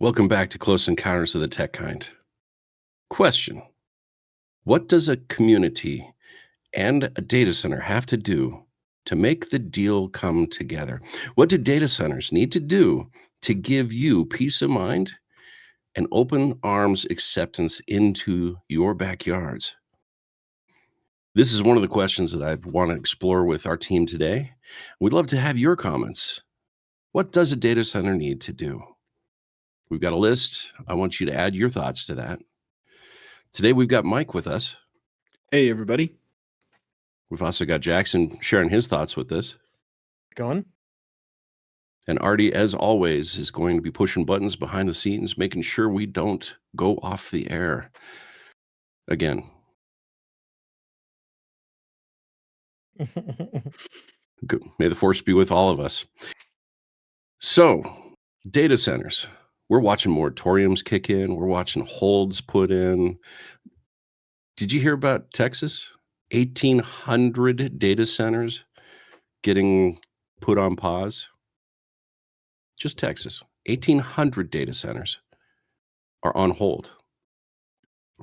Welcome back to Close Encounters of the Tech Kind. Question: what does a community and a data center have to do to make the deal come together? What do data centers need to do to give you peace of mind and open arms acceptance into your backyards? This is one of the questions that I want to explore with our team today. We'd love to have your comments. What does a data center need to do? We've got a list. I want you to add your thoughts to that. Today, we've got Mike with us. Hey, everybody. We've also got Jackson sharing his thoughts with us. Going. And Artie, as always, is going to be pushing buttons behind the scenes, making sure we don't go off the air again. Good. May the force be with all of us. So, data centers. We're watching moratoriums kick in. We're watching holds put in. Did you hear about Texas? 1,800 data centers getting put on pause. Just Texas. 1,800 data centers are on hold.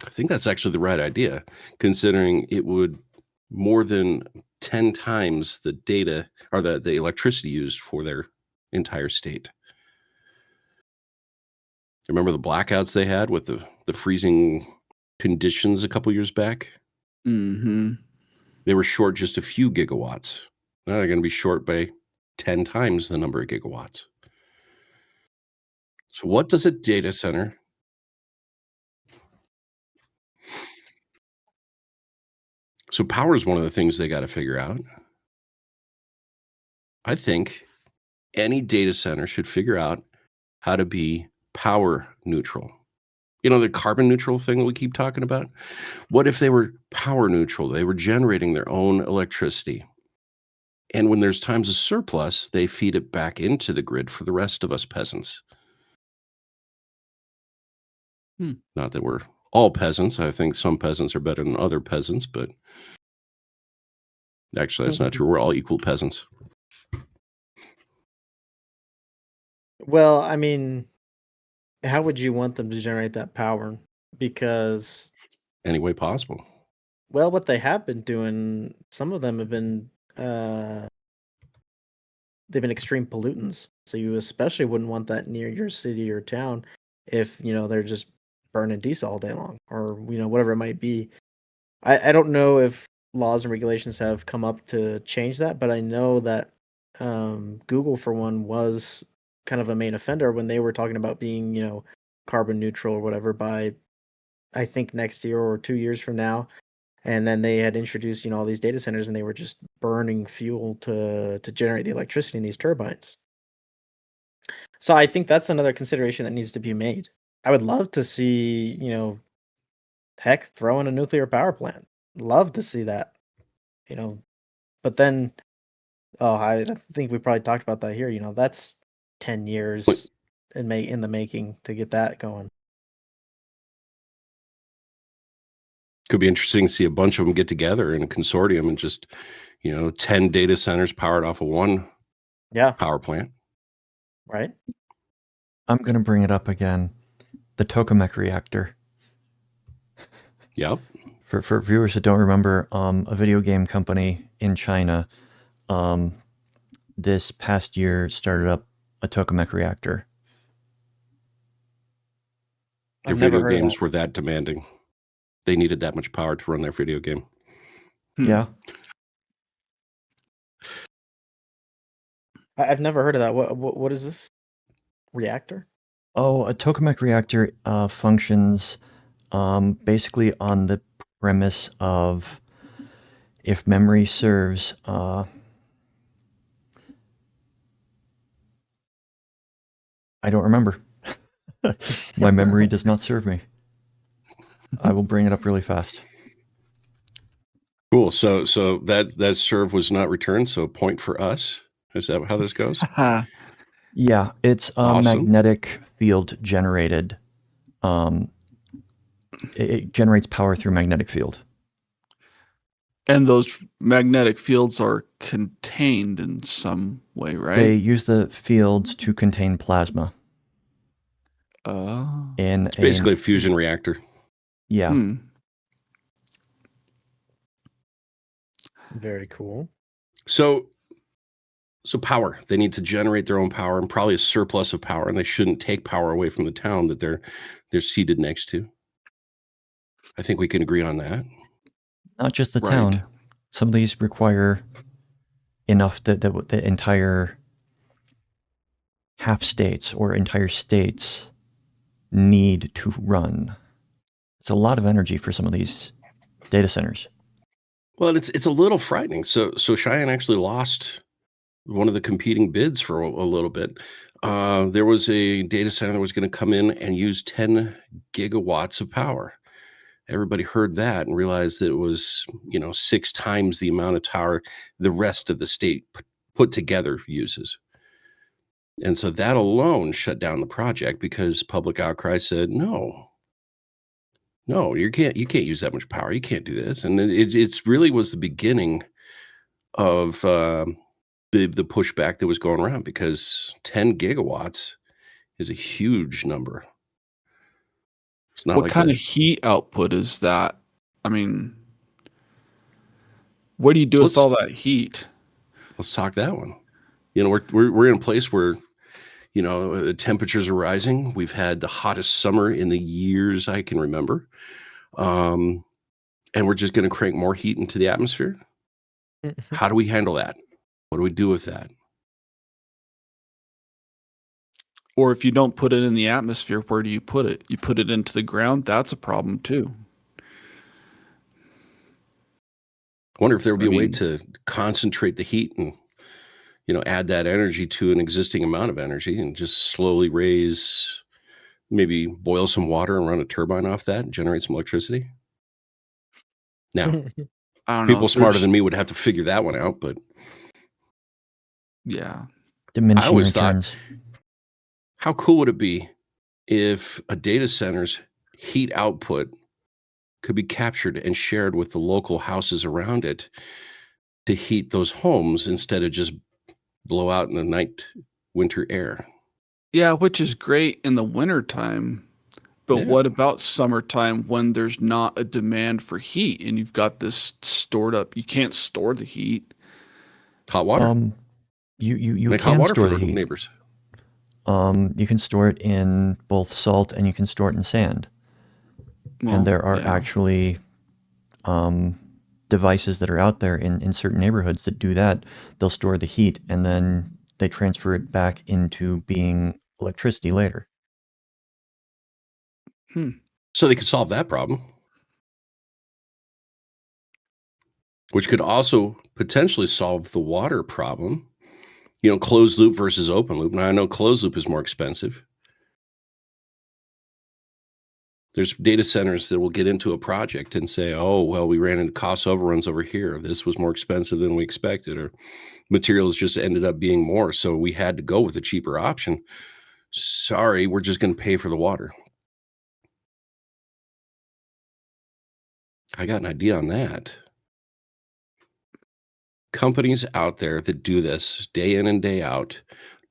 I think that's actually the right idea, considering it would more than 10 times the data or the electricity used for their entire state. Remember the blackouts they had with the freezing conditions a couple years back? Mm-hmm. They were short just a few gigawatts. Now they're going to be short by 10 times the number of gigawatts. So what does a data center? So power is one of the things they got to figure out. I think any data center should figure out how to be power neutral. You know, the carbon neutral thing that we keep talking about? What if they were power neutral? They were generating their own electricity. And when there's times of surplus, they feed it back into the grid for the rest of us peasants. Not that we're all peasants. I think some peasants are better than other peasants, but actually that's not true. We're all equal peasants. Well, I mean, how would you want them to generate that power? Because, Any way possible. well, what they have been doing, some of them have been, they've been extreme pollutants. So you especially wouldn't want that near your city or town if, they're just burning diesel all day long or, whatever it might be. I don't know if laws and regulations have come up to change that, but I know that Google, for one, was kind of a main offender when they were talking about being, carbon neutral or whatever by, I think, next year or 2 years from now. And then they had introduced, all these data centers and they were just burning fuel to generate the electricity in these turbines. So I think that's another consideration that needs to be made. I would love to see, heck, throw in a nuclear power plant. Love to see that, but then, I think we probably talked about that here. That's 10 years in the making to get that going. Could be interesting to see a bunch of them get together in a consortium and just, 10 data centers powered off of one power plant. Right. I'm going to bring it up again. The tokamak reactor. Yep. For viewers that don't remember, a video game company in China this past year started up a tokamak reactor. Their video games were that demanding. They needed that much power to run their video game. Yeah. I've never heard of that. What is this reactor? Oh, a tokamak reactor functions basically on the premise of, if memory serves, I don't remember. My memory does not serve me. I will bring it up really fast. Cool. So that serve was not returned. So point for us. Is that how this goes? Yeah, it's Awesome. magnetic field generated. It generates power through magnetic field. And those magnetic fields are contained in some way, right? They use the fields to contain plasma. in Basically a fusion reactor. yeah. Very cool. So power. They need to generate their own power and probably a surplus of power, and they shouldn't take power away from the town that they're seated next to. I think we can agree on that. Not just the Right. town. Some of these require enough that the entire half states or entire states need to run. It's a lot of energy for some of these data centers. Well, it's a little frightening. So Cheyenne actually lost one of the competing bids for a little bit. There was a data center that was going to come in and use 10 gigawatts of power. Everybody heard that and realized that it was, 6 times the amount of power the rest of the state put together uses. And so that alone shut down the project because public outcry said, no, you can't use that much power. You can't do this. And it's really was the beginning of the pushback that was going around, because 10 gigawatts is a huge number. It's not What like kind of heat output is that? I mean, what do you do with all that heat? Let's talk that one. We're in a place where, the temperatures are rising. We've had the hottest summer in the years I can remember. And we're just going to crank more heat into the atmosphere. How do we handle that? What do we do with that? Or if you don't put it in the atmosphere, where do you put it? You put it into the ground? That's a problem too. I wonder if there would be a way to concentrate the heat and, add that energy to an existing amount of energy and just slowly raise, maybe boil some water and run a turbine off that and generate some electricity. Now, I don't know. people smarter than me would have to figure that one out, but yeah. Diminishing I always returns. thought, how cool would it be if a data center's heat output could be captured and shared with the local houses around it to heat those homes instead of just blow out in the winter air? Yeah, which is great in the wintertime. But Yeah. what about summertime when there's not a demand for heat and you've got this stored up? You can't store the heat. Hot water. You Make hot can water store for the heat. neighbors. You can store it in both salt and you can store it in sand. Well, and there are yeah. actually devices that are out there in certain neighborhoods that do that. They'll store the heat and then they transfer it back into being electricity later. So they could solve that problem, which could also potentially solve the water problem. Closed loop versus open loop. Now, I know closed loop is more expensive. There's data centers that will get into a project and say, oh, well, we ran into cost overruns over here. This was more expensive than we expected, or materials just ended up being more. So we had to go with a cheaper option. Sorry, we're just going to pay for the water. I got an idea on that. Companies out there that do this day in and day out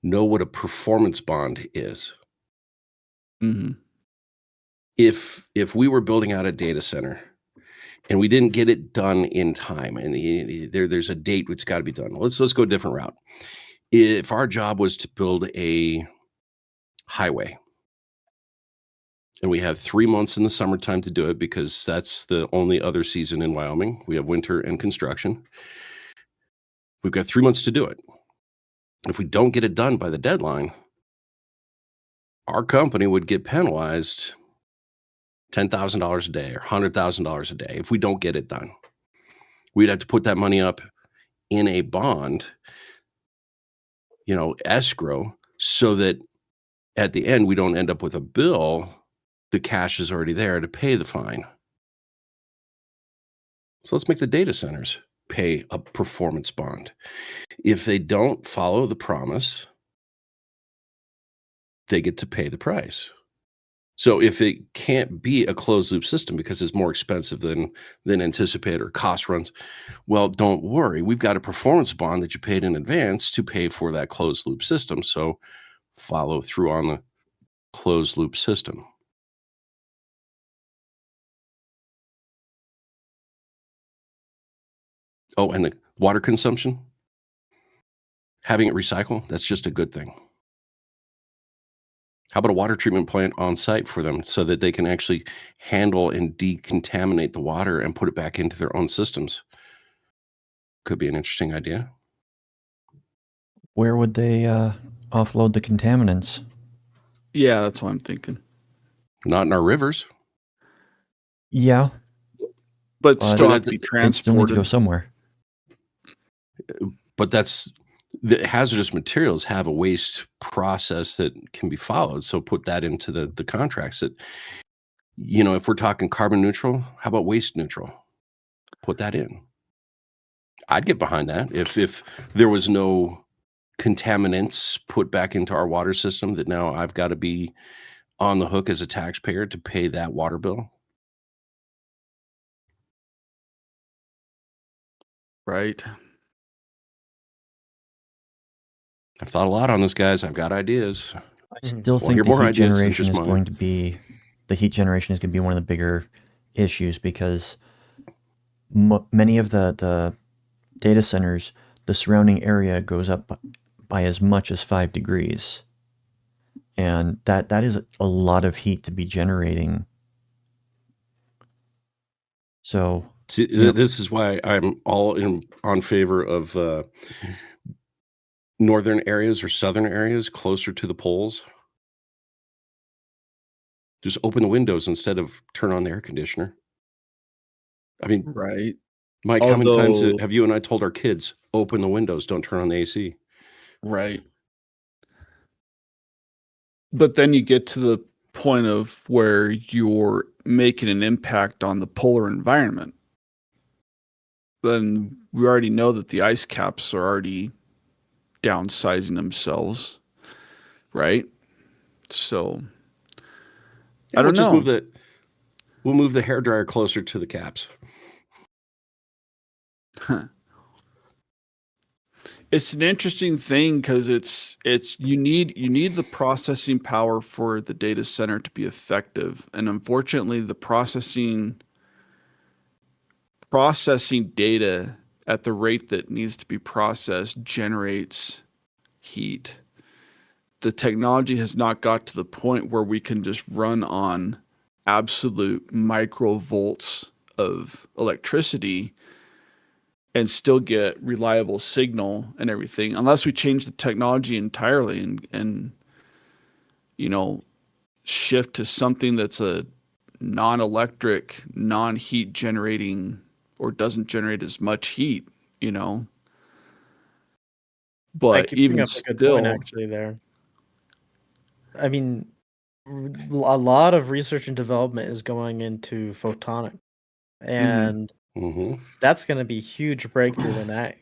know what a performance bond is. Mm-hmm. If we were building out a data center and we didn't get it done in time, and there's a date it's got to be done. Let's go a different route. If our job was to build a highway, and we have 3 months in the summertime to do it because that's the only other season in Wyoming. We have winter and construction. We've got 3 months to do it. If we don't get it done by the deadline, our company would get penalized $10,000 a day or $100,000 a day if we don't get it done. We'd have to put that money up in a bond, escrow, so that at the end we don't end up with a bill. The cash is already there to pay the fine. So let's make the data centers pay a performance bond. If they don't follow the promise, they get to pay the price. So if it can't be a closed loop system because it's more expensive than anticipated or cost runs, well, don't worry. We've got a performance bond that you paid in advance to pay for that closed loop system. So follow through on the closed loop system. Oh, and the water consumption, having it recycle, that's just a good thing. How about a water treatment plant on site for them so that they can actually handle and decontaminate the water and put it back into their own systems? Could be an interesting idea. Where would they offload the contaminants? Yeah, that's what I'm thinking. Not in our rivers. Yeah, But Well, still I have to be they still need to go transported. somewhere. But that's the hazardous materials have a waste process that can be followed. So put that into the contracts that, if we're talking carbon neutral, how about waste neutral? Put that in. I'd get behind that if there was no contaminants put back into our water system that now I've got to be on the hook as a taxpayer to pay that water bill. Right. I've thought a lot on this, guys. I've got ideas. I still Well, hear think the more heat ideas than generation just is mine. going to be one of the bigger issues because many of the data centers, the surrounding area goes up by as much as 5 degrees. And that is a lot of heat to be generating. So See, this is why I'm all on favor of northern areas or southern areas closer to the poles. Just open the windows instead of turn on the air conditioner. I mean, Right. Mike, how many times Although- have you and I told our kids, open the windows, don't turn on the AC? Right. But then you get to the point of where you're making an impact on the polar environment. Then we already know that the ice caps are already downsizing themselves, right? So Yeah, I don't know. We'll move the hairdryer closer to the caps. It's an interesting thing because it's you need the processing power for the data center to be effective, and unfortunately, the processing data at the rate that needs to be processed generates heat. The technology has not got to the point where we can just run on absolute microvolts of electricity and still get reliable signal and everything, unless we change the technology entirely and shift to something that's a non-electric, non-heat generating, or doesn't generate as much heat, But You bring even up a good point still, actually there. I mean, a lot of research and development is going into photonic, and Mm-hmm. that's going to be a huge breakthrough when that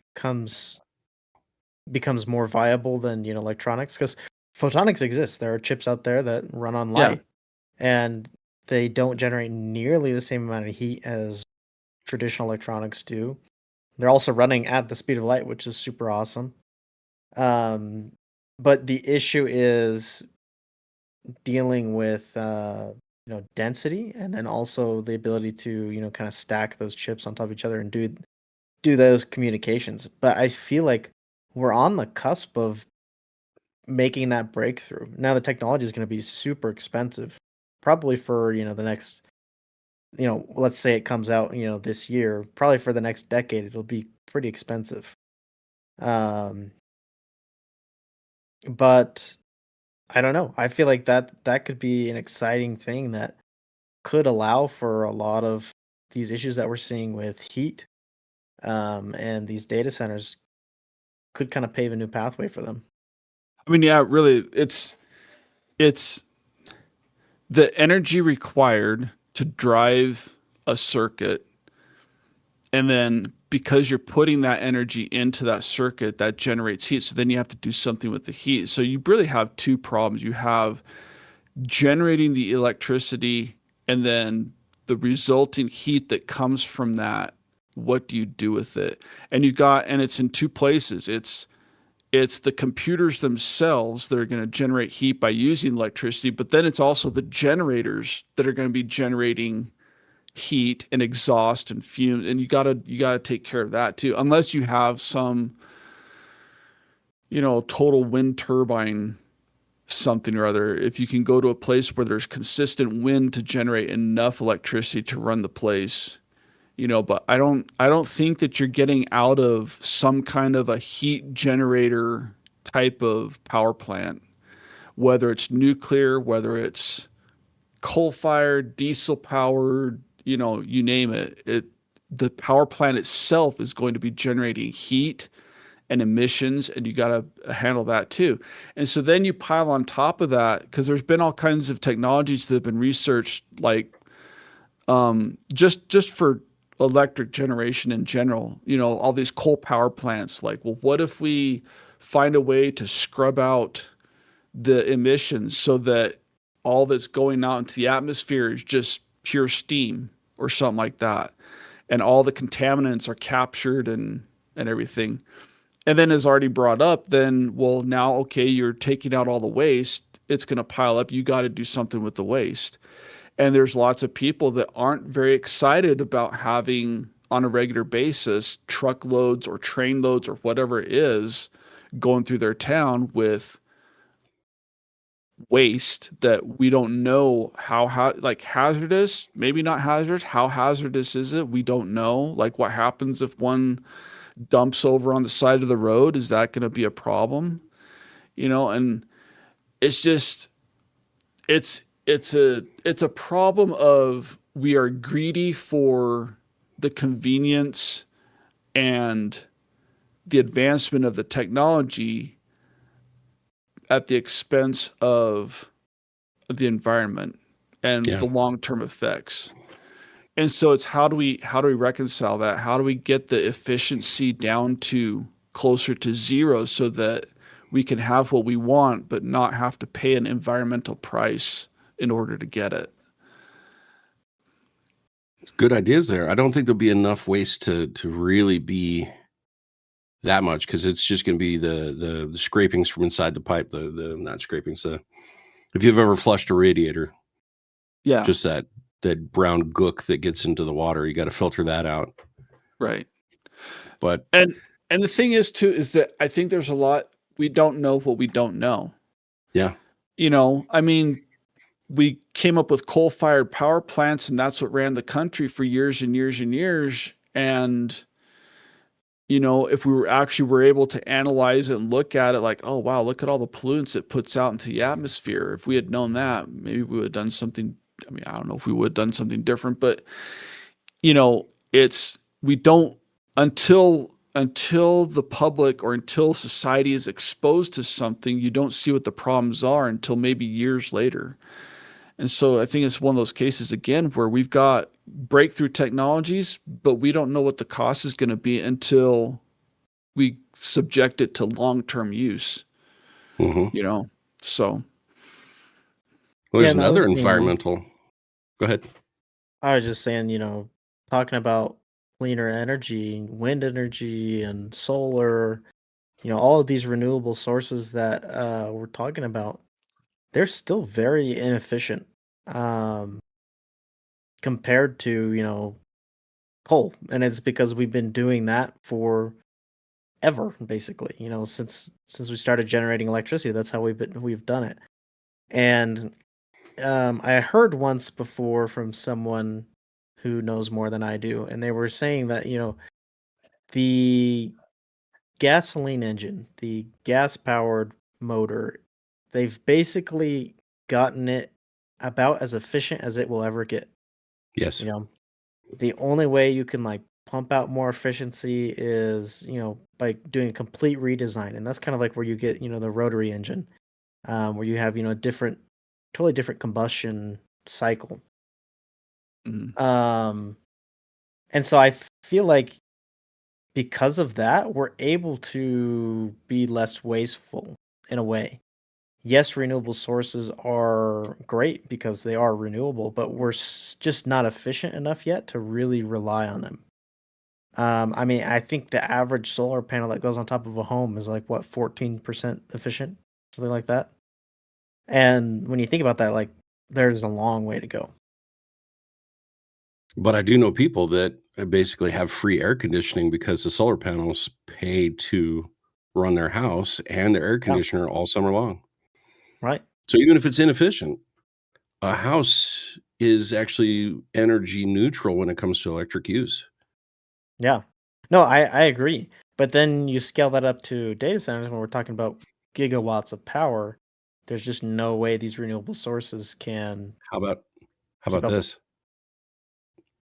becomes more viable than electronics, because photonics exists. There are chips out there that run on Yeah. light, and they don't generate nearly the same amount of heat as traditional electronics do. They're also running at the speed of light, which is super awesome. But the issue is dealing with density, and then also the ability to kind of stack those chips on top of each other and do those communications. But I feel like we're on the cusp of making that breakthrough. Now the technology is going to be super expensive, probably for the next, let's say it comes out this year, probably for the next decade it'll be pretty expensive. But I don't know. I feel like that could be an exciting thing that could allow for a lot of these issues that we're seeing with heat, and these data centers could kind of pave a new pathway for them. I mean, yeah, really, it's the energy required to drive a circuit, and then because you're putting that energy into that circuit, that generates heat. So then you have to do something with the heat. So you really have two problems. You have generating the electricity, and then the resulting heat that comes from that. What do you do with it? And it's in two places. It's it's the computers themselves that are going to generate heat by using electricity, but then it's also the generators that are going to be generating heat and exhaust and fumes, and you gotta take care of that too, unless you have some, total wind turbine something or other. If you can go to a place where there's consistent wind to generate enough electricity to run the place, but I don't think that you're getting out of some kind of a heat generator type of power plant, whether it's nuclear, whether it's coal-fired, diesel-powered, you name it. The power plant itself is going to be generating heat and emissions, and you got to handle that too. And so then you pile on top of that, because there's been all kinds of technologies that have been researched, like just for electric generation in general, all these coal power plants. Like, well, what if we find a way to scrub out the emissions so that all that's going out into the atmosphere is just pure steam or something like that, and all the contaminants are captured and everything. And then, as already brought up, then, well, now, okay, you're taking out all the waste, it's going to pile up, you got to do something with the waste. And there's lots of people that aren't very excited about having, on a regular basis, truckloads or train loads or whatever it is going through their town with waste that we don't know how like hazardous, maybe not hazardous. How hazardous is it? We don't know. Like, what happens if one dumps over on the side of the road? Is that going to be a problem? And it's just, it's a problem of, we are greedy for the convenience and the advancement of the technology at the expense of the environment and the long-term effects. And so it's, how do we reconcile that? How do we get the efficiency down to closer to zero so that we can have what we want, but not have to pay an environmental price in order to get it? It's good ideas there. I don't think there'll be enough waste to really be that much, because it's just going to be the scrapings from inside the pipe, the not scrapings. If you've ever flushed a radiator, just that brown gook that gets into the water, you got to filter that out. Right. But and the thing is too, is that I think there's a lot we don't know what we don't know. Yeah. I mean, we came up with coal-fired power plants, and that's what ran the country for years and years and years. And if we were able to analyze it and look at it, like, oh wow, look at all the pollutants it puts out into the atmosphere. If we had known that, maybe we would have done something. I mean, I don't know if we would have done something different, but we don't, until the public or until society is exposed to something, you don't see what the problems are until maybe years later. And so I think it's one of those cases again where we've got breakthrough technologies, but we don't know what the cost is going to be until we subject it to long-term use. So. Well, there's another environmental. Go ahead. I was just saying, talking about cleaner energy, wind energy and solar, all of these renewable sources that we're talking about, they're still very inefficient compared to, coal. And it's because we've been doing that for ever, basically, since we started generating electricity. That's how we've done it. And I heard once before from someone who knows more than I do, and they were saying that, the gasoline engine, the gas-powered motor, they've basically gotten it about as efficient as it will ever get. Yes. The only way you can pump out more efficiency is, by doing a complete redesign. And that's kind of like where you get, the rotary engine, where you have, totally different combustion cycle. And so I feel like because of that, we're able to be less wasteful in a way. Yes, renewable sources are great because they are renewable, but we're just not efficient enough yet to really rely on them. I mean, I think the average solar panel that goes on top of a home is like what 14% efficient, something like that. And when you think about that, like there's a long way to go. But I do know people that basically have free air conditioning because the solar panels pay to run their house and their air Yeah, conditioner all summer long. right. So even if it's inefficient, a house is actually energy neutral when it comes to electric use. Yeah. No, I agree. But then you scale that up to data centers when we're talking about gigawatts of power. There's just no way these renewable sources can How about how keep about up with. this?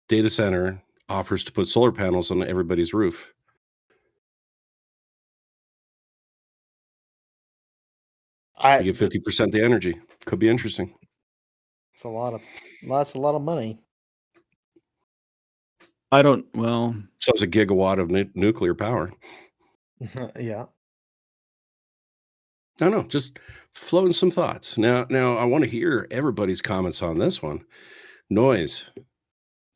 Data center offers to put solar panels on everybody's roof. You get 50% the energy. Could be interesting. It's a lot of money. I don't. Well, So it's a gigawatt of nuclear power. Yeah. I don't know, just floating some thoughts. Now I want to hear everybody's comments on this one. Noise.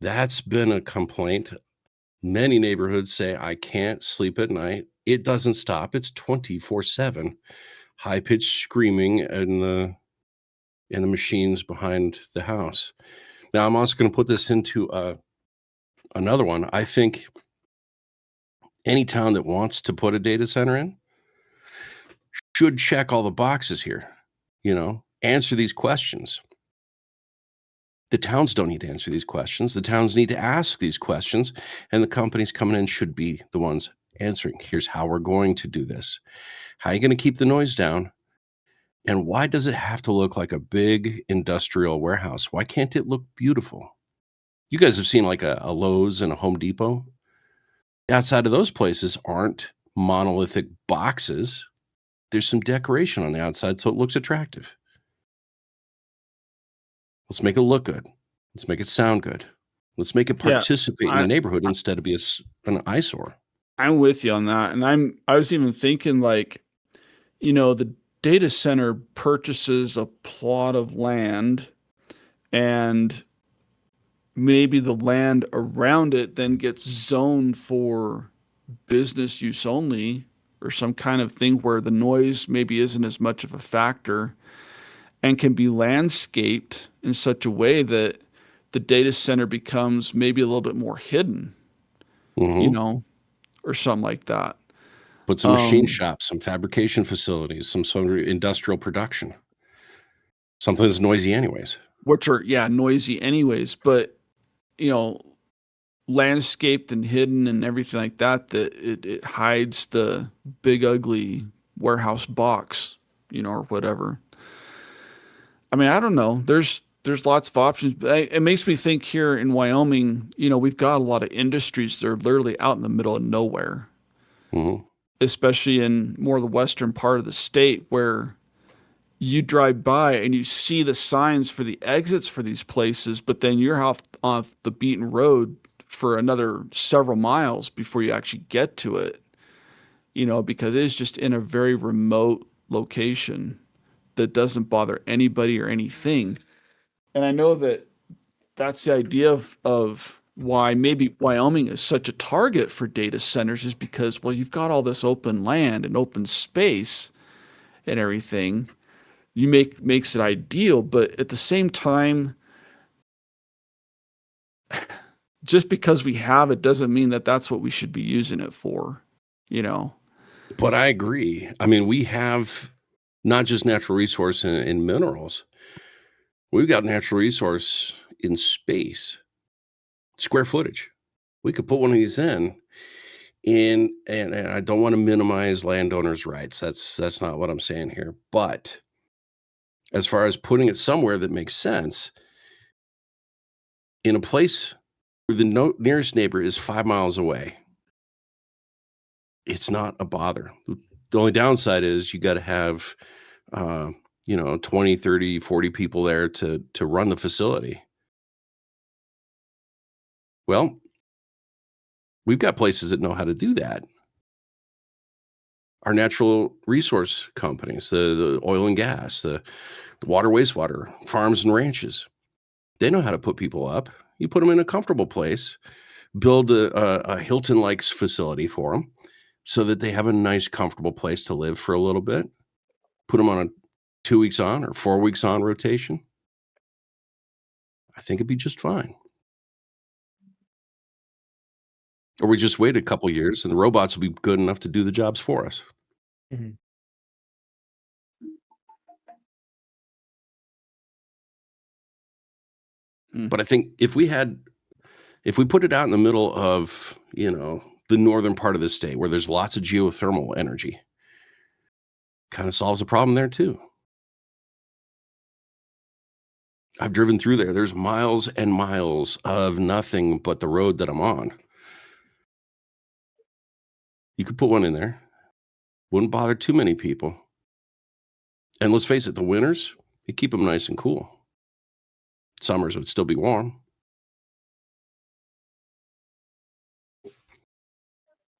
That's been a complaint. Many neighborhoods say I can't sleep at night. It doesn't stop. It's 24/7. High-pitched screaming in the machines behind the house. Now I'm also going to put this into another one. I think any town that wants to put a data center in should check all the boxes here, answer these questions. The towns don't need to answer these questions. The towns need to ask these questions, and the companies coming in should be the ones answering. Here's how we're going to do this. How are you going to keep the noise down? And why does it have to look like a big industrial warehouse? Why can't it look beautiful? You guys have seen like a Lowe's and a Home Depot. Outside of those places aren't monolithic boxes. There's some decoration on the outside so it looks attractive. Let's make it look good. Let's make it sound good. Let's make it yeah, participate in the neighborhood instead of be an eyesore. I'm with you on that, and I was even thinking like, the data center purchases a plot of land, and maybe the land around it then gets zoned for business use only, or some kind of thing where the noise maybe isn't as much of a factor, and can be landscaped in such a way that the data center becomes maybe a little bit more hidden, Mhm. or something like that. Put some machine shops, some fabrication facilities, some sort of industrial production. Something that's noisy anyways. Which are, noisy anyways, but, you know, landscaped and hidden and everything like that, that it hides the big ugly warehouse box, or whatever. I mean, I don't know. There's lots of options, but it makes me think here in Wyoming, we've got a lot of industries that are literally out in the middle of nowhere, Mhm. especially in more of the western part of the state where you drive by and you see the signs for the exits for these places, but then you're off the beaten road for another several miles before you actually get to it, because it is just in a very remote location that doesn't bother anybody or anything. And I know that that's the idea of why maybe Wyoming is such a target for data centers, is because, well, you've got all this open land and open space and everything. You makes it ideal, but at the same time, just because we have it doesn't mean that that's what we should be using it for, you know. But I agree. I mean, we have not just natural resource in minerals. We've got natural resource in space, square footage. We could put one of these and I don't want to minimize landowners' rights. That's not what I'm saying here. But as far as putting it somewhere that makes sense, in a place where the nearest neighbor is 5 miles away, it's not a bother. The only downside is you got to have, 20, 30, 40 people there to run the facility. Well, we've got places that know how to do that. Our natural resource companies, the oil and gas, the water, wastewater, farms and ranches, they know how to put people up. You put them in a comfortable place build a Hilton-like facility for them so that they have a nice, comfortable place to live for a little bit. Put them on a 2 weeks on or 4 weeks on rotation. I think it'd be just fine. Or we just wait a couple years and the robots will be good enough to do the jobs for us. Mhm. But I think if we put it out in the middle of, the northern part of the state where there's lots of geothermal energy, kind of solves a problem there too. I've driven through there. There's miles and miles of nothing but the road that I'm on. You could put one in there. Wouldn't bother too many people. And let's face it, the winters, you keep them nice and cool. Summers would still be warm.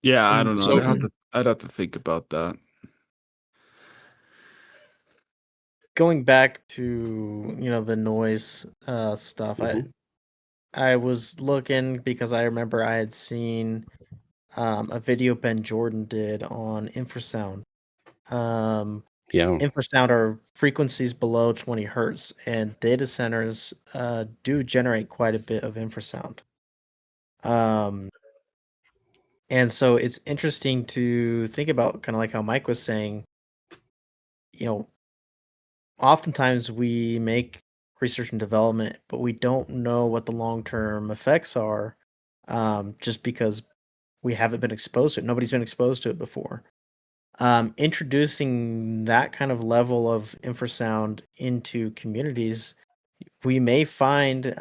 Yeah, I don't know. So- I'd have to think about that. Going back to the noise stuff, Mhm. I was looking because I remember I had seen a video Ben Jordan did on infrasound. Yeah. Infrasound are frequencies below 20 hertz, and data centers do generate quite a bit of infrasound. And so it's interesting to think about, kind of like how Mike was saying, oftentimes we make research and development, but we don't know what the long-term effects are, just because we haven't been exposed to it. Nobody's been exposed to it before. Introducing that kind of level of infrasound into communities, we may find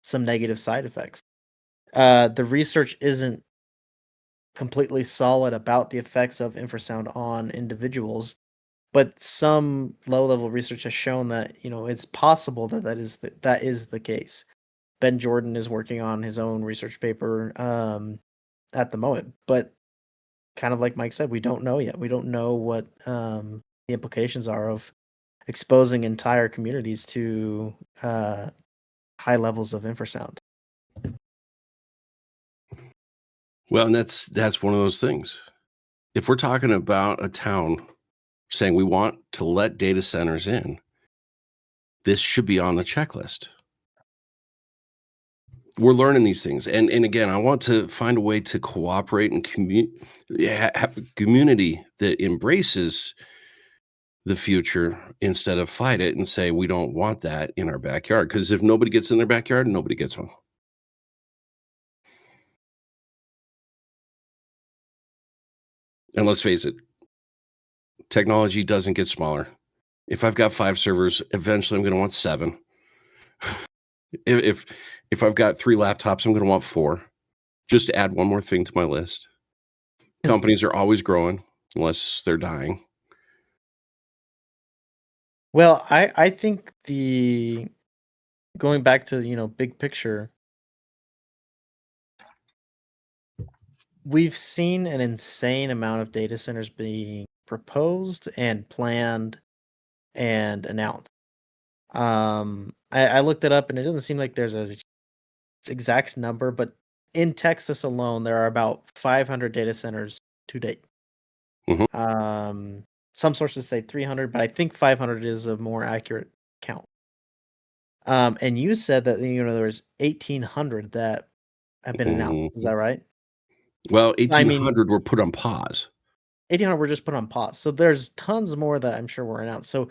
some negative side effects. The research isn't completely solid about the effects of infrasound on individuals, but some low-level research has shown that it's possible that that is the case. Ben Jordan is working on his own research paper at the moment, but kind of like Mike said, we don't know yet. We don't know what the implications are of exposing entire communities to high levels of infrasound. Well, and that's one of those things. If we're talking about a town saying we want to let data centers in, this should be on the checklist. We're learning these things. And again, I want to find a way to cooperate and have a community that embraces the future instead of fight it and say we don't want that in our backyard. Because if nobody gets in their backyard, nobody gets one. And let's face it, technology doesn't get smaller. If I've got 5 servers, eventually I'm going to want 7. If I've got 3 laptops, I'm going to want 4. Just to add one more thing to my list. Companies are always growing unless they're dying. Well, I think going back to big picture, we've seen an insane amount of data centers being proposed and planned and announced. I looked it up and it doesn't seem like there's a exact number, but in Texas alone, there are about 500 data centers to date. Mhm. Some sources say 300, but I think 500 is a more accurate count. And you said that there was 1,800 that have been announced. Is Mhm. that right? Well, I mean, 1,800 were put on pause. 1,800 were just put on pause. So there's tons more that I'm sure were announced. So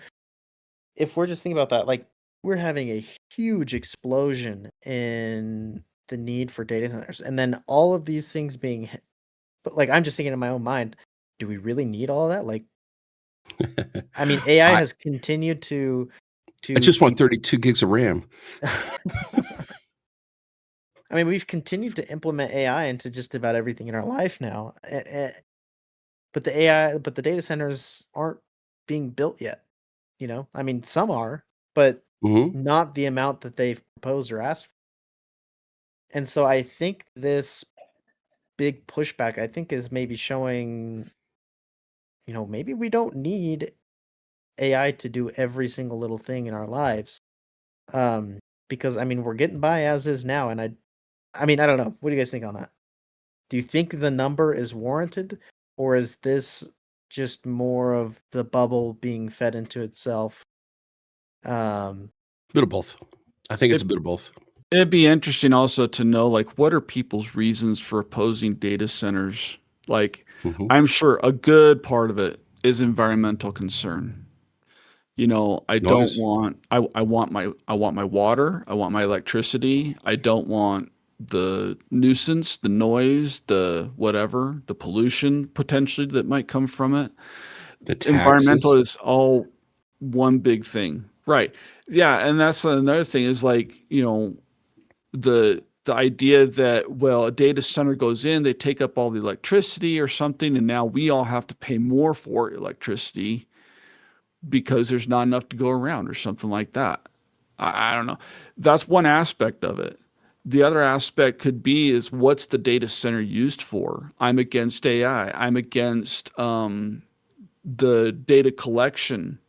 if we're just thinking about that, like we're having a huge explosion in the need for data centers, and then all of these things but like I'm just thinking in my own mind, do we really need all of that? Like, I mean, AI I has continued to I just want be 32 gigs of RAM. I mean, we've continued to implement AI into just about everything in our life now. But the data centers aren't being built yet. I mean, some are, but Mhm. not the amount that they've proposed or asked for. And so I think this big pushback, I think, is maybe showing, maybe we don't need AI to do every single little thing in our lives. because I mean we're getting by as is now, and I mean I don't know. What do you guys think on that? Do you think the number is warranted, or is this just more of the bubble being fed into itself? Bit of both. I think it's It- a bit of both. It'd be interesting also to know, like, what are people's reasons for opposing data centers? Like, Mhm. I'm sure a good part of it is environmental concern. You know, I don't Noise. want I want my water, I want my electricity. I don't want the nuisance, the noise, the whatever, the pollution potentially that might come from it. The Environmental taxes. is all one big thing. Right. Yeah, and that's another thing is like, you know, the idea that, well, a data center goes in, they take up all the electricity or something, and now we all have to pay more for electricity because there's not enough to go around or something like that. I don't know. That's one aspect of it. The other aspect could be is what's the data center used for? I'm against AI. I'm against the data collection,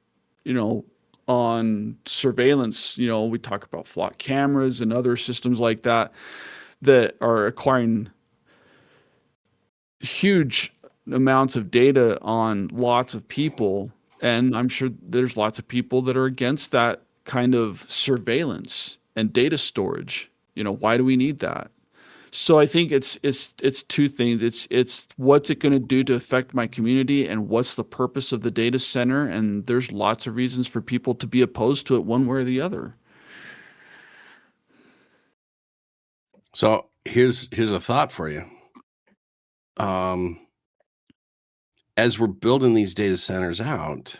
you know, on surveillance. You know, we talk about flock cameras and other systems like that that are acquiring huge amounts of data on lots of people. And I'm sure there's lots of people that are against that kind of surveillance and data storage. You know, why do we need that? So I think it's two things. It's what's it going to do to affect my community and what's the purpose of the data center? And there's lots of reasons for people to be opposed to it one way or the other. So here's a thought for you. As we're building these data centers out,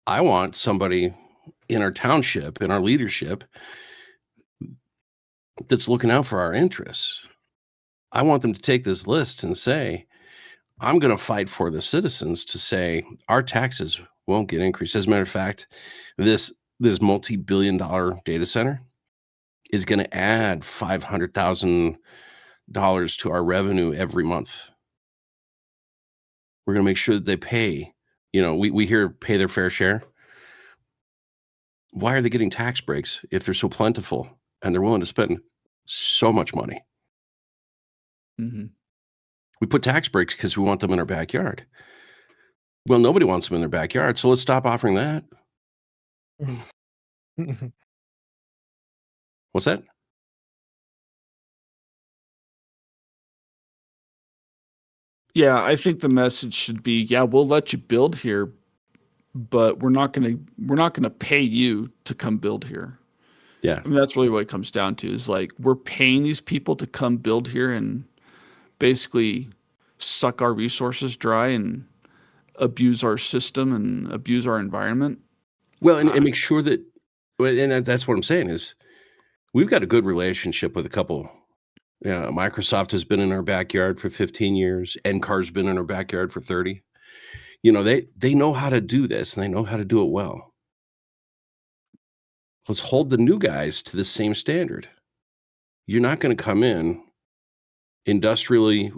I want somebody in our township, in our leadership, that's looking out for our interests. I want them to take this list and say, I'm going to fight for the citizens to say our taxes won't get increased. As a matter of fact, this multi-billion-dollar data center is going to add $500,000 to our revenue every month. We're going to make sure that they pay. You know, we hear pay their fair share. Why are they getting tax breaks if they're so plentiful and they're willing to spend so much money? Mm-hmm. We put tax breaks because we want them in our backyard. Well, nobody wants them in their backyard, so let's stop offering that. What's that? Yeah, I think the message should be, yeah, we'll let you build here, but we're not gonna pay you to come build here. Yeah. I mean, that's really what it comes down to is like we're paying these people to come build here and basically suck our resources dry and abuse our system and abuse our environment. Well, and make sure that, and that's what I'm saying is we've got a good relationship with a couple. Yeah, Microsoft has been in our backyard for 15 years. NCAR's been in our backyard for 30. You know, they know how to do this and they know how to do it well. Let's hold the new guys to the same standard. You're not going to come in industrially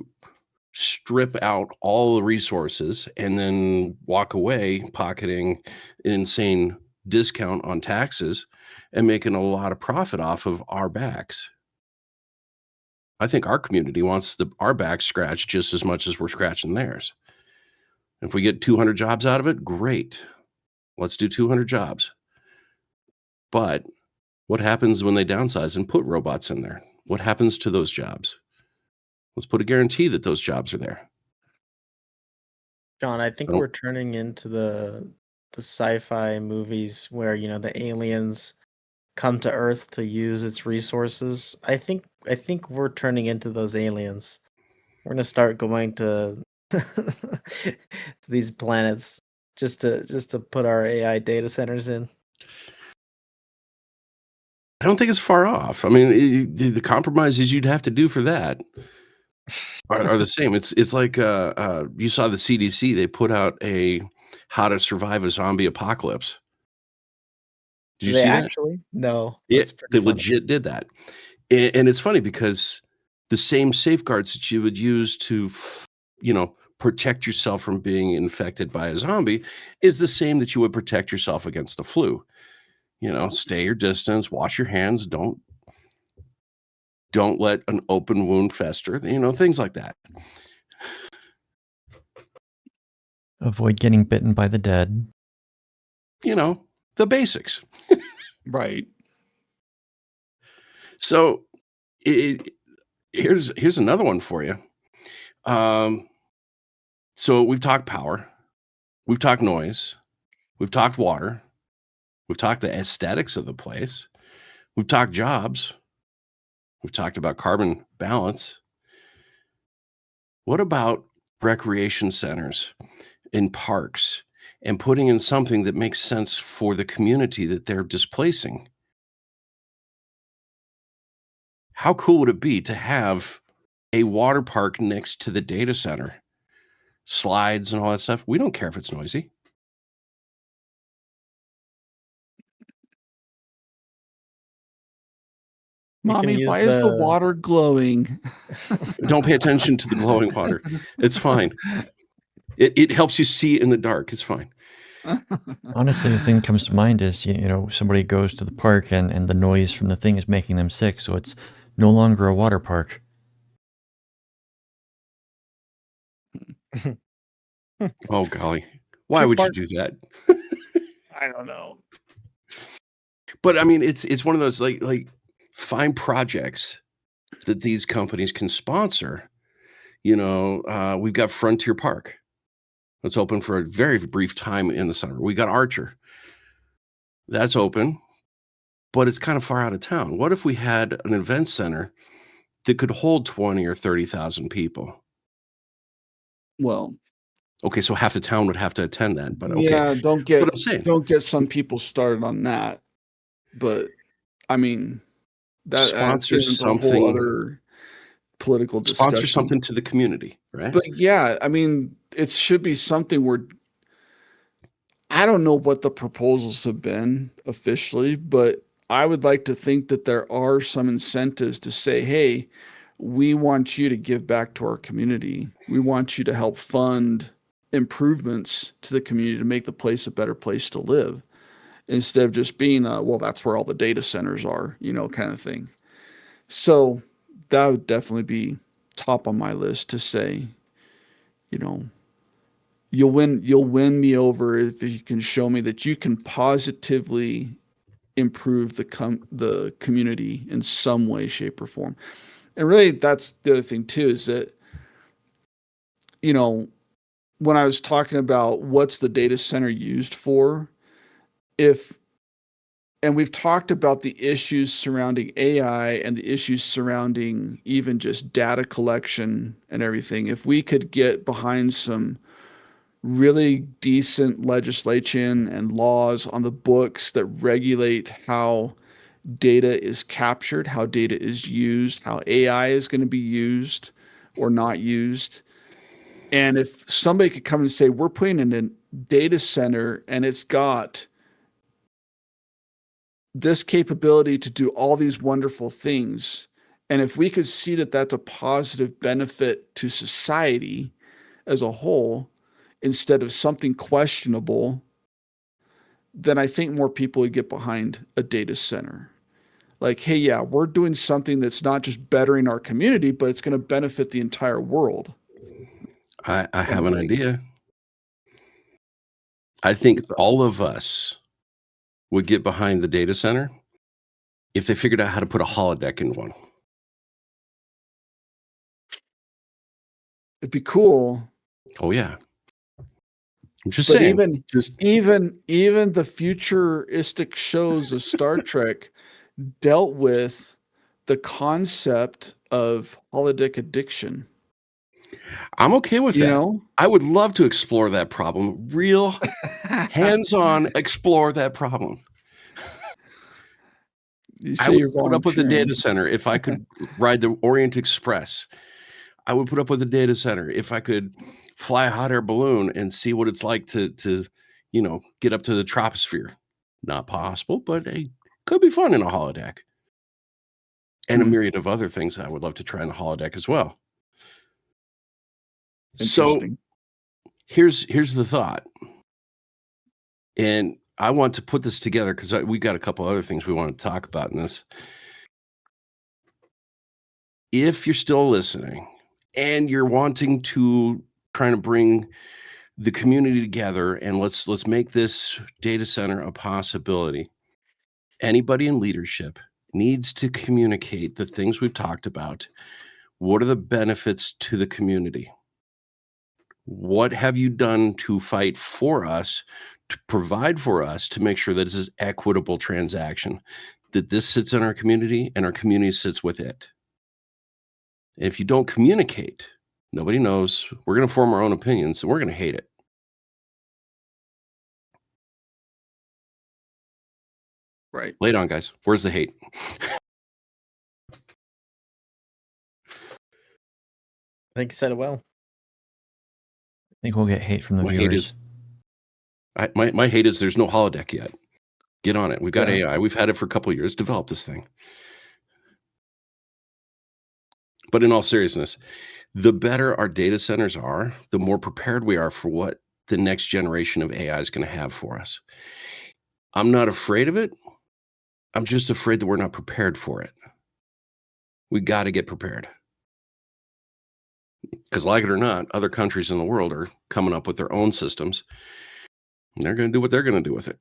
strip out all the resources and then walk away pocketing an insane discount on taxes and making a lot of profit off of our backs. I think our community wants our backs scratched just as much as we're scratching theirs. If we get 200 jobs out of it, great. Let's do 200 jobs. But what happens when they downsize and put robots in there? What happens to those jobs? Let's put a guarantee that those jobs are there. John, I think don't- we're turning into the sci-fi movies where, you know, the aliens come to Earth to use its resources. I think we're turning into those aliens. We're gonna start going to these planets just to put our AI data centers in. I don't think it's far off. I mean, the compromises you'd have to do for that are the same. It's like you saw the CDC. They put out a how to survive a zombie apocalypse. Did you They see that? actually? No, Yeah, that's pretty they funny. legit did that. And it's funny because the same safeguards that you would use to, protect yourself from being infected by a zombie is the same that you would protect yourself against the flu. stay your distance, wash your hands, don't let an open wound fester, things like that. Avoid getting bitten by the dead. The basics. Right. So here's another one for you. So we've talked power, we've talked noise, we've talked water, we've talked the aesthetics of the place, we've talked jobs, we've talked about carbon balance. What about recreation centers in parks and putting in something that makes sense for the community that they're displacing? How cool would it be to have a water park next to the data center? Slides and all that stuff. We don't care if it's noisy. Mommy, why is the water glowing? Don't pay attention to the glowing water. It's fine. It helps you see in the dark. It's fine. Honestly, the thing that comes to mind is, somebody goes to the park and the noise from the thing is making them sick, so it's no longer a water park. Oh, golly. Why would you do that? I don't know. But I mean, it's one of those like fine projects that these companies can sponsor. We've got Frontier Park. That's open for a very brief time in the summer. We got Archer. That's open, but it's kind of far out of town. What if we had an event center that could hold 20 or 30,000 people? Well, okay, so half the town would have to attend that, but okay. Yeah, don't get What I'm saying. don't get some people started on that. But I mean, that's Sponsor a whole something. other political discussion. Sponsor something to the community, right? But yeah, I mean, it should be something where I don't know what the proposals have been officially, but I would like to think that there are some incentives to say, hey, we want you to give back to our community. We want you to help fund improvements to the community to make the place a better place to live, instead of just being well, that's where all the data centers are, kind of thing. So that would definitely be top on my list to say, you'll win me over if you can show me that you can positively improve the community in some way, shape, or form. And really, that's the other thing too, is that, when I was talking about what's the data center used for, and we've talked about the issues surrounding AI and the issues surrounding even just data collection and everything. If we could get behind some really decent legislation and laws on the books that regulate how data is captured, how data is used, how AI is going to be used or not used. And if somebody could come and say, we're putting in a data center and it's got this capability to do all these wonderful things. And if we could see that that's a positive benefit to society as a whole, instead of something questionable, then I think more people would get behind a data center. Like, hey, yeah, we're doing something that's not just bettering our community, but it's going to benefit the entire world. I have an idea. I think all of us would get behind the data center if they figured out how to put a holodeck in one. It'd be cool. Oh yeah. I'm just But saying. even the futuristic shows of Star Trek dealt with the concept of holodeck addiction. I'm okay with that. I would love to explore that problem. Real hands-on explore that problem. I would put up with the data center if I could ride the Orient Express. I would put up with the data center if I could fly a hot air balloon and see what it's like to get up to the troposphere. Not possible, but it could be fun in a holodeck. And a myriad of other things I would love to try in the holodeck as well. So here's the thought. And I want to put this together because we got a couple other things we want to talk about in this. If you're still listening and you're wanting to trying to bring the community together and let's make this data center a possibility, anybody in leadership needs to communicate the things we've talked about. What are the benefits to the community? What have you done to fight for us, to provide for us, to make sure that this is equitable transaction, that this sits in our community and our community sits with it? If you don't communicate, nobody knows. We're going to form our own opinions and we're going to hate it. Right. Lay it on, guys. Where's the hate? I think you said it well. I think we'll get hate from the My hate viewers. is my hate is there's no holodeck yet. Get on it. We've got Yeah. AI. We've had it for a couple of years. Develop this thing. But in all seriousness, the better our data centers are, the more prepared we are for what the next generation of AI is going to have for us. I'm not afraid of it. I'm just afraid that we're not prepared for it. We got to get prepared. Because like it or not, other countries in the world are coming up with their own systems. And they're going to do what they're going to do with it.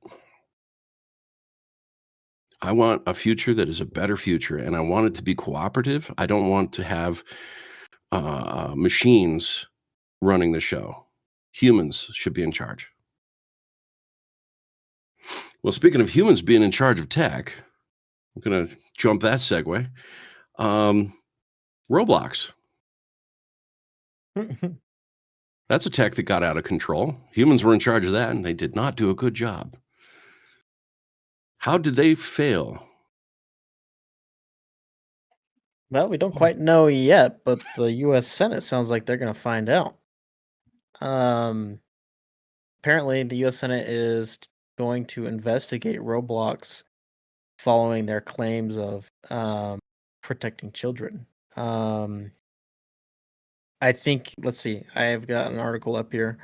I want a future that is a better future, and I want it to be cooperative. I don't want to have machines running the show. Humans should be in charge. Well, speaking of humans being in charge of tech, I'm going to jump that segue. Roblox. That's a tech that got out of control. Humans were in charge of that, and they did not do a good job. How did they fail? Well, we don't quite know yet, but the U.S. Senate sounds like they're going to find out. Apparently, the U.S. Senate is going to investigate Roblox following their claims of protecting children. I think, let's see, I have got an article up here.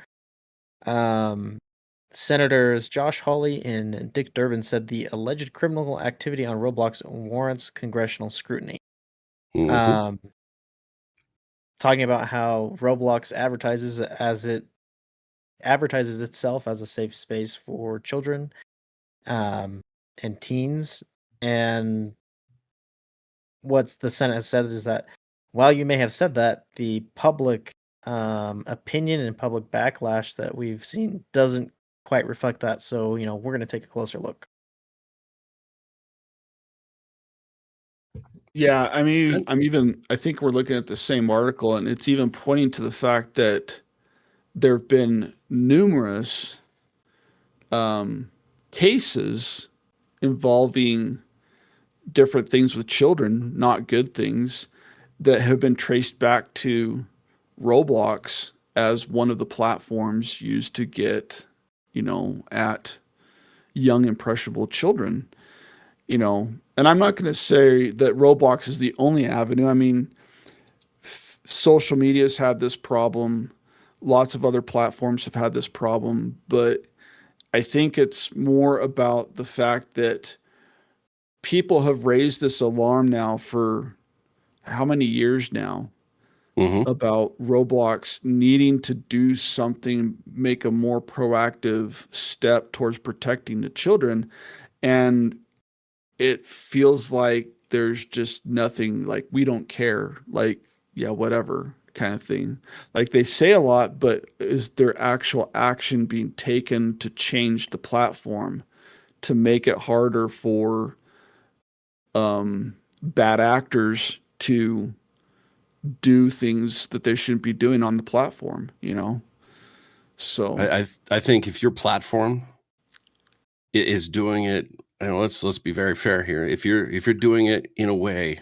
Senators Josh Hawley and Dick Durbin said the alleged criminal activity on Roblox warrants congressional scrutiny. Mhm. Talking about how Roblox advertises itself as a safe space for children and teens. And what the Senate has said is that while you may have said that, the public opinion and public backlash that we've seen doesn't quite reflect that. So, we're going to take a closer look. Yeah, I mean, I think we're looking at the same article, and it's even pointing to the fact that there have been numerous cases involving different things with children, not good things, that have been traced back to Roblox as one of the platforms used to get, at young impressionable children, and I'm not going to say that Roblox is the only avenue. I mean, social media has had this problem. Lots of other platforms have had this problem, but I think it's more about the fact that people have raised this alarm now for how many years now about Roblox needing to do something, make a more proactive step towards protecting the children. And it feels like there's just nothing, like, we don't care, like, yeah, whatever kind of thing. Like, they say a lot, but is there actual action being taken to change the platform to make it harder for bad actors to do things that they shouldn't be doing on the platform, So I think if your platform is doing it, and let's be very fair here. If you're doing it in a way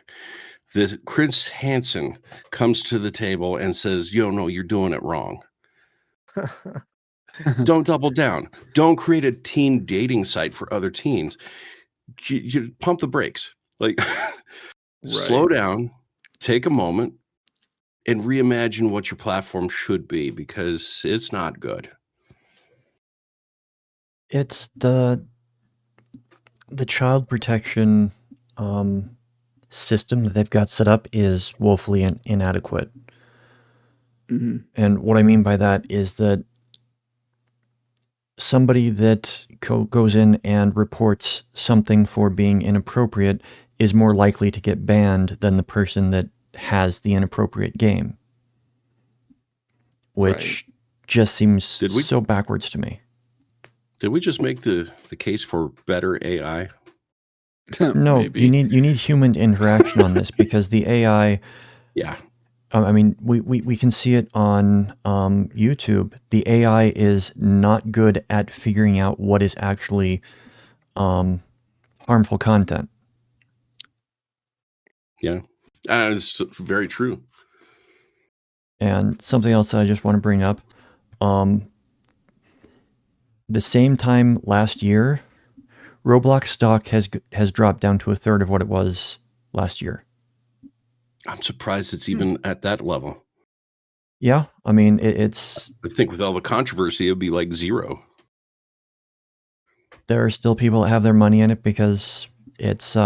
that Chris Hansen comes to the table and says, no, you're doing it wrong. Don't double down. Don't create a teen dating site for other teens. You pump the brakes. Like, slow down, take a moment, and reimagine what your platform should be, because it's not good. It's the child protection system that they've got set up is woefully inadequate. Mm-hmm. And what I mean by that is that somebody that goes in and reports something for being inappropriate is more likely to get banned than the person that has the inappropriate game, which just seems so backwards to me. Did we just make the case for better AI? No, Maybe. you need human interaction on this, because the AI. Yeah. I mean, we can see it on YouTube. The AI is not good at figuring out what is actually harmful content. Yeah, it's very true. And something else that I just want to bring up, the same time last year, Roblox stock has dropped down to a third of what it was last year. I'm surprised it's even at that level. Yeah, I mean, it's... I think with all the controversy, it would be like zero. There are still people that have their money in it because it's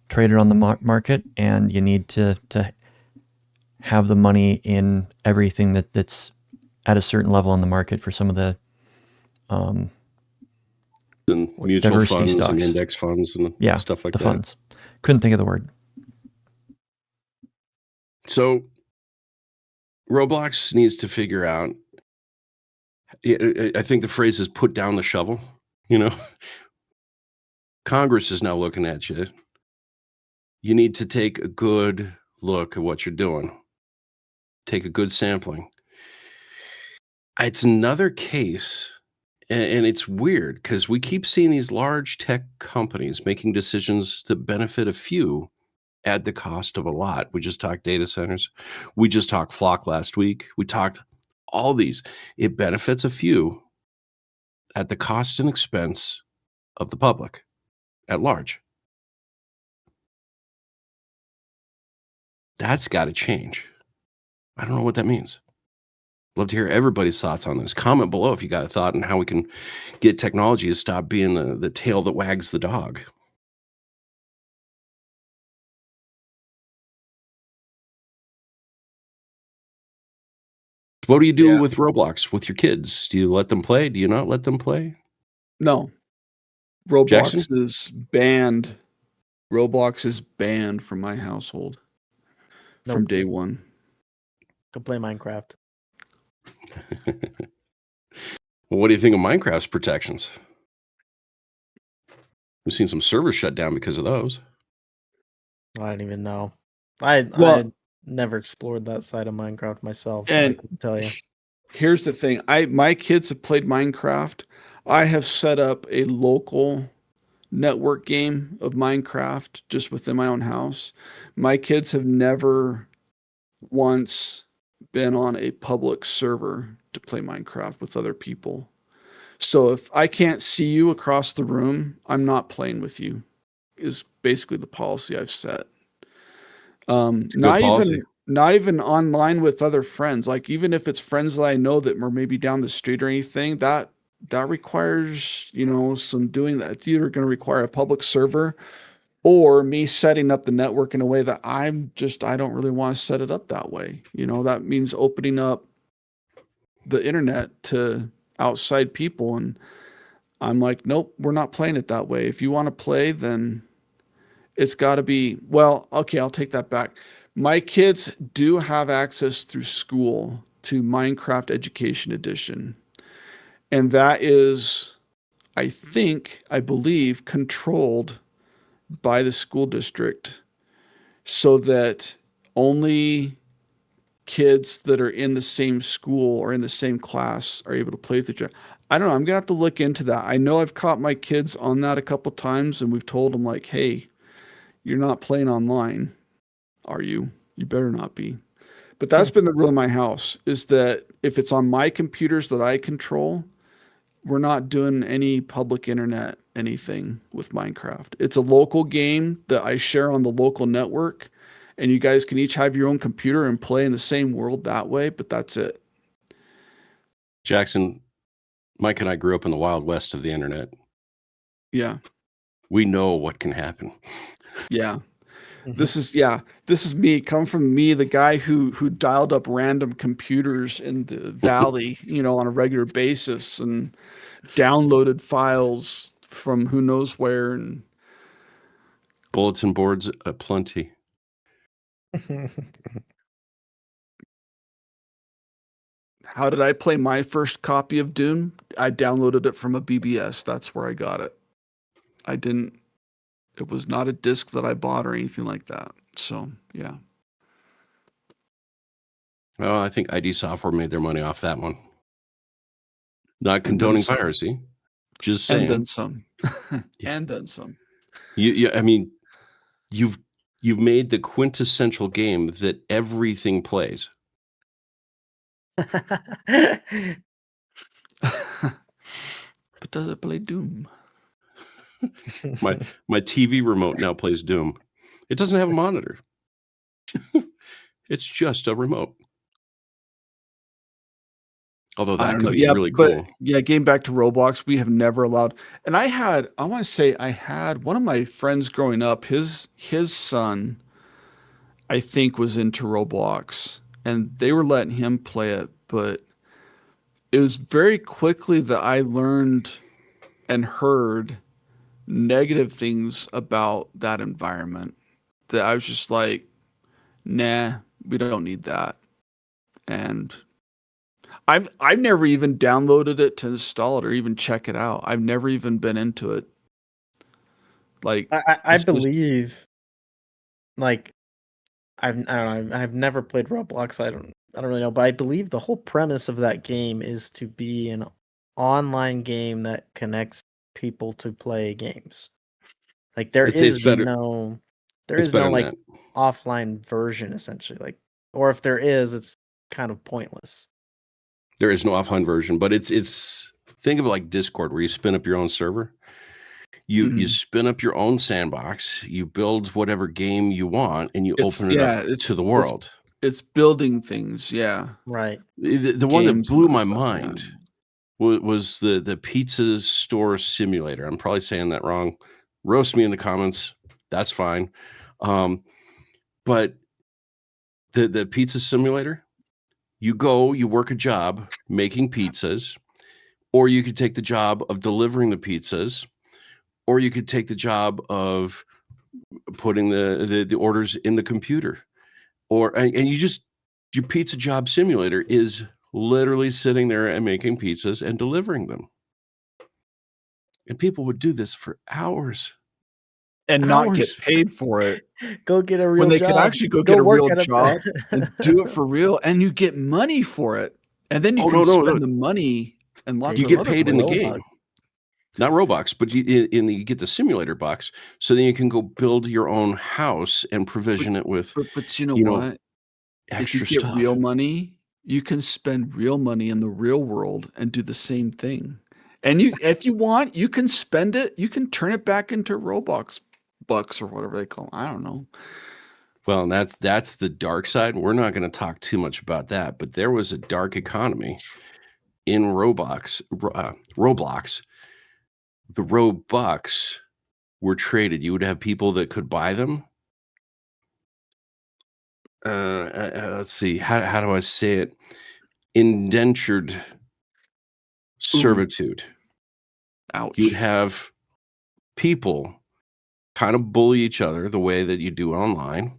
traded on the market, and you need to have the money in everything that's at a certain level on the market for some of the mutual funds stocks and index funds and stuff like the that. Funds. Couldn't think of the word. So Roblox needs to figure out, I think the phrase is put down the shovel, Congress is now looking at you. You need to take a good look at what you're doing. Take a good sampling. It's another case, and it's weird because we keep seeing these large tech companies making decisions that benefit a few at the cost of a lot. We just talked data centers. We just talked Flock last week. We talked all these. It benefits a few at the cost and expense of the public at large. That's got to change. I don't know what that means. Love to hear everybody's thoughts on this. Comment below if you got a thought on how we can get technology to stop being the tail that wags the dog. What do you do with Roblox with your kids? Do you let them play? Do you not let them play? No. Roblox Jackson? is banned. Roblox is banned from my household from day one. Go play Minecraft. Well, what do you think of Minecraft's protections? We've seen some servers shut down because of those. I don't even know. I never explored that side of Minecraft myself, so I couldn't tell you. Here's the thing. My kids have played Minecraft. I have set up a local network game of Minecraft just within my own house. My kids have never once been on a public server to play Minecraft with other people. So if I can't see you across the room, I'm not playing with you, is basically the policy I've set. Not even online with other friends. Like, even if it's friends that I know that are maybe down the street or anything, that requires, some doing that. It's either going to require a public server or me setting up the network in a way that I don't really want to set it up that way. That means opening up the internet to outside people. And I'm like, nope, we're not playing it that way. If you want to play, then it's got to be, well, okay, I'll take that back. My kids do have access through school to Minecraft Education Edition. And that is, I believe, controlled by the school district so that only kids that are in the same school or in the same class are able to play with each other. I don't know. I'm going to have to look into that. I know I've caught my kids on that a couple times, and we've told them, like, hey, you're not playing online, are you? You better not be. But that's been the rule in my house, is that if it's on my computers that I control, we're not doing any public internet anything with Minecraft. It's a local game that I share on the local network, and you guys can each have your own computer and play in the same world that way, but that's it. Jackson, Mike and I grew up in the Wild West of the internet. Yeah. We know what can happen. Yeah. This is me, come from me, the guy who dialed up random computers in the valley, on a regular basis and downloaded files from who knows where. And Bulletin boards aplenty. how did I play my first copy of Doom? I downloaded it from a BBS. That's where I got it. It was not a disc that I bought or anything like that. So, yeah. Well, I think ID Software made their money off that one. Not condoning piracy, just saying. And then some. And then some. I mean, you've made the quintessential game that everything plays. But does it play Doom? My TV remote now plays Doom. It doesn't have a monitor. It's just a remote. Although that could be really cool. Yeah, getting back to Roblox, we have never allowed. And I want to say I had one of my friends growing up, his son, I think, was into Roblox, and they were letting him play it, but it was very quickly that I learned and heard negative things about that environment that I was just like, nah, we don't need that. And I've never even downloaded it to install it or even check it out. I've never even been into it. Like I believe, like I don't know. I've never played Roblox. I don't really know, but I believe the whole premise of that game is to be an online game that connects people to play games. Like there is no like offline version essentially. Like, or if there is, it's kind of pointless. There is no offline version, but it's think of it like Discord, where you spin up your own server. You spin up your own sandbox, you build whatever game you want, and you open it up to the world. It's building things, yeah. Right. The one that blew my mind was the pizza store simulator. I'm probably saying that wrong. Roast me in the comments. That's fine. But the pizza simulator, you go, you work a job making pizzas, or you could take the job of delivering the pizzas, or you could take the job of putting the orders in the computer, and your pizza job simulator is literally sitting there and making pizzas and delivering them. And people would do this for hours. And not get paid for it. Go get a real when they job. could actually go get a real job and do it for real, and you get money for it. And then you can spend the money and lots of you get paid in the game. Not Roblox, but you get the simulator box, so then you can go build your own house and provision it with. But you know what? Extra if you get stuff. Real money, you can spend real money in the real world and do the same thing. And if you want, you can spend it. You can turn it back into Roblox bucks or whatever they call them. I don't know. Well, and that's the dark side. We're not going to talk too much about that, but there was a dark economy in Roblox. The Robux were traded. You would have people that could buy them. Let's see. How do I say it? Indentured servitude. Ouch. You'd have people kind of bully each other the way that you do online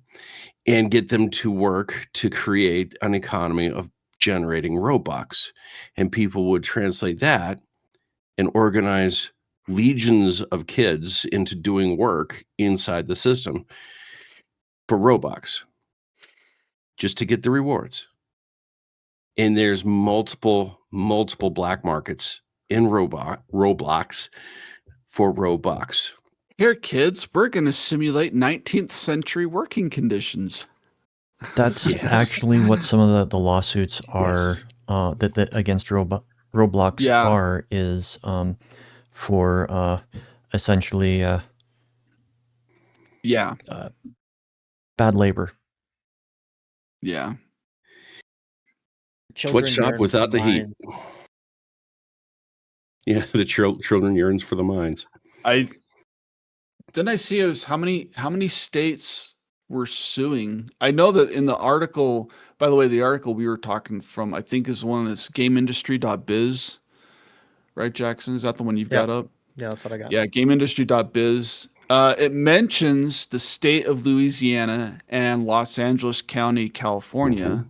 and get them to work to create an economy of generating Robux. And people would translate that and organize legions of kids into doing work inside the system for Robux just to get the rewards. And there's multiple black markets in Roblox for Robux. Here, kids, we're going to simulate 19th century working conditions. That's actually what some of the lawsuits are that against Roblox are is for essentially bad labor. Yeah. Sweatshop without the heat. Yeah, the children yearns for the mines. I see it was how many states were suing. I know that in the article, by the way, the article we were talking from, I think is one that's gameindustry.biz, right, Jackson? Is that the one you've got up? Yeah, that's what I got. Yeah, gameindustry.biz. It mentions the state of Louisiana and Los Angeles County, California,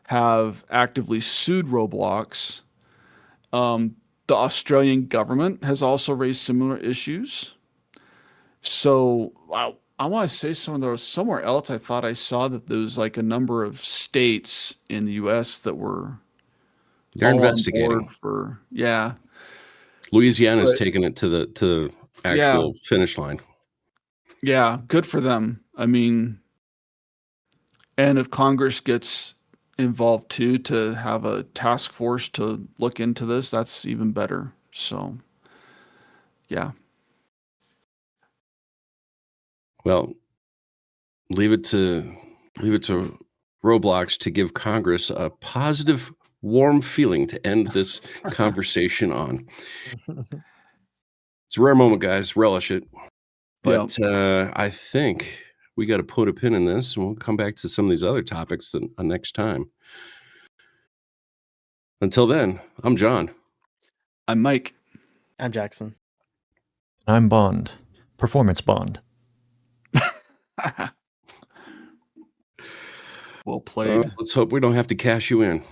have actively sued Roblox. The Australian government has also raised similar issues. So I want to say somewhere else. I thought I saw that there was like a number of states in the U.S. that were They're all on investigating. board for yeah. Louisiana's But- taken it to the actual finish line. Yeah, good for them. I mean, and if Congress gets involved too to have a task force to look into this, that's even better. So, yeah. Well, leave it to Roblox to give Congress a positive, warm feeling to end this conversation on. It's a rare moment, guys. Relish it. But I think we got to put a pin in this, and we'll come back to some of these other topics next time. Until then, I'm John. I'm Mike. I'm Jackson. I'm Bond. Performance Bond. Well played. Let's hope we don't have to cash you in.